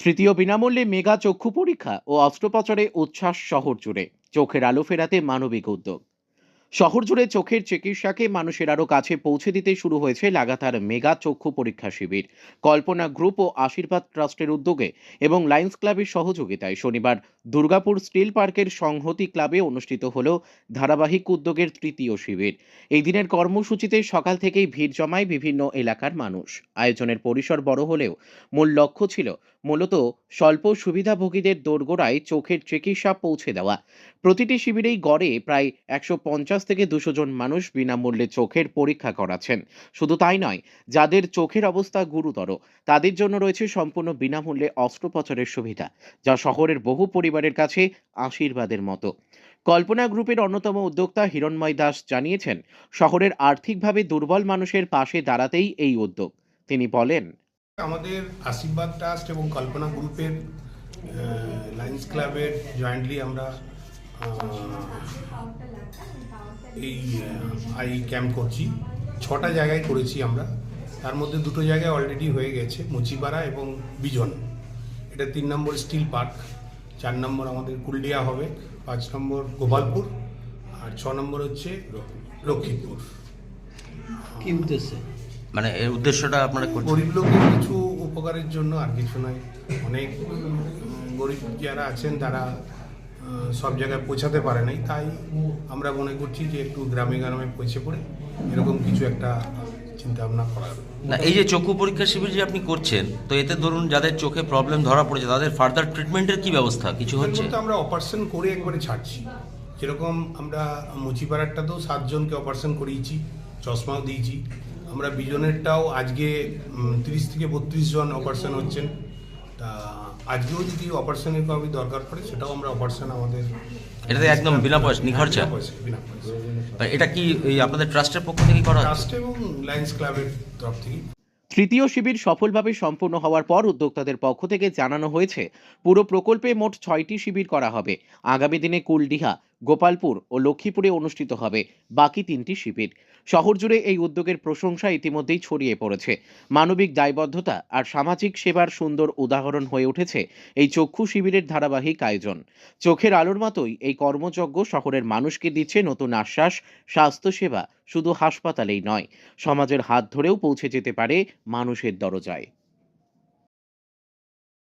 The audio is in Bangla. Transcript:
তৃতীয় বিনামূল্যে মেগা চক্ষু পরীক্ষা ও অস্ত্রোপচারে উচ্ছ্বাস শহর জুড়ে। চোখের আলো ফেরাতে মানবিক উদ্যোগ। শহর জুড়ে চোখের চিকিৎসাকে মানুষের আরো কাছে পৌঁছে দিতে শুরু হয়েছে লাগাতার মেগা চক্ষু পরীক্ষা শিবির। কল্পনা গ্রুপ ও আশীর্বাদ ট্রাস্টের উদ্যোগে এবং লায়ন্স ক্লাবের সহযোগিতায় শনিবার দুর্গাপুর স্টিল পার্কের সংহতি ক্লাবে অনুষ্ঠিত হল ধারাবাহিক উদ্যোগের তৃতীয় শিবির। এই দিনের কর্মসূচিতে সকাল থেকেই ভিড় জমায় বিভিন্ন এলাকার মানুষ। আয়োজনের পরিসর বড় হলেও মূল লক্ষ্য ছিল মূলত স্বল্প সুবিধাভোগীদের দোরগোড়ায় চোখের চিকিৎসা পৌঁছে দেওয়া। প্রতিটি শিবিরেই গড়ে প্রায় ১৫০ থেকে ২০০ জন মানুষ বিনামূল্যে চোখের পরীক্ষা করাচ্ছেন। শুধু তাই নয়, যাদের চোখের অবস্থা গুরুতর তাদের জন্য রয়েছে সম্পূর্ণ বিনামূল্যে অস্ত্রোপচারের সুবিধা, যা শহরের বহু পরিবারের কাছে আশীর্বাদের মতো। কল্পনা গ্রুপের অন্যতম উদ্যোক্তা হিরণময় দাস জানিয়েছেন, শহরের আর্থিকভাবে দুর্বল মানুষের পাশে দাঁড়াতেই এই উদ্যোগ। তিনি বলেন, আমাদের আশীর্বাদ ট্রাস্ট এবং কল্পনা গ্রুপের লায়ন্স ক্লাবের জয়েন্টলি আমরা এই আই ক্যাম্প করছি। 6টা জায়গায় করেছি আমরা, তার মধ্যে 2টো জায়গায় অলরেডি হয়ে গেছে, মুচিপাড়া এবং বিজন। এটা 3 নম্বর স্টিল পার্ক, 4 নম্বর আমাদের কুলডিয়া হবে, 5 নম্বর গোপালপুর, আর 6 নম্বর হচ্ছে লক্ষ্মীপুর। কি উদ্দেশ্যে? মানে এর উদ্দেশ্যটা আপনারা করছেন? গরিব লোকের কিছু উপকারের জন্য, আর কিছু নয়। অনেক গরিব যারা আছেন তারা সব জায়গায় পৌঁছাতে পারে নাই, তাই আমরা মনে করছি যে একটু গ্রামে গ্রামে পৌঁছে পড়ে এরকম কিছু একটা চিন্তা ভাবনা করা। না, এই যে চক্ষু পরীক্ষা শিবির যে আপনি করছেন, তো এতে ধরুন যাদের চোখে প্রবলেম ধরা পড়েছে তাদের ফার্দার ট্রিটমেন্টের কি ব্যবস্থা কিছু হচ্ছে? তো আমরা অপারেশন করে একবারে ছাড়ছি। যেরকম আমরা মুচিপাড়ারটাতেও 7 জনকে অপারেশন করিয়েছি, চশমাও দিয়েছি। আমরা বিজনেরটাও আজকে 30 থেকে 32 জন অপারেশন হচ্ছেন। তা আজকেও যদি অপারেশনের কারণে দরকার পড়ে সেটাও আমরা অপারেশন আমাদের এটাতে একদম বিনা পয়সা, নিখরচা? বিনা পয়সা। এটা কি এই আপনাদের ট্রাস্টের পক্ষ থেকে করা হয়? ট্রাস্ট এবং লায়ন্স ক্লাবের তরফ থেকে। তৃতীয় শিবির সফলভাবে সম্পূর্ণ হওয়ার পর উদ্যোক্তাদের পক্ষ থেকে জানানো হয়েছে, পুরো প্রকল্পে মোট 6টি শিবির করা হবে। আগামী দিনে কুলডিহা, গোপালপুর ও লক্ষ্মীপুরে অনুষ্ঠিত হবে বাকি 3টি শিবির। শহর জুড়ে এই উদ্যোগের প্রশংসা ইতিমধ্যেই ছড়িয়ে পড়েছে। মানবিক দায়বদ্ধতা আর সামাজিক সেবার সুন্দর উদাহরণ হয়ে উঠেছে এই চক্ষু শিবিরের ধারাবাহিক আয়োজন। চোখের আলোর মতোই এই কর্মযজ্ঞ শহরের মানুষকে দিচ্ছে নতুন আশ্বাস। স্বাস্থ্যসেবা শুধু হাসপাতালেই নয়, সমাজের হাত ধরেও পৌঁছে যেতে পারে মানুষের দরজায়।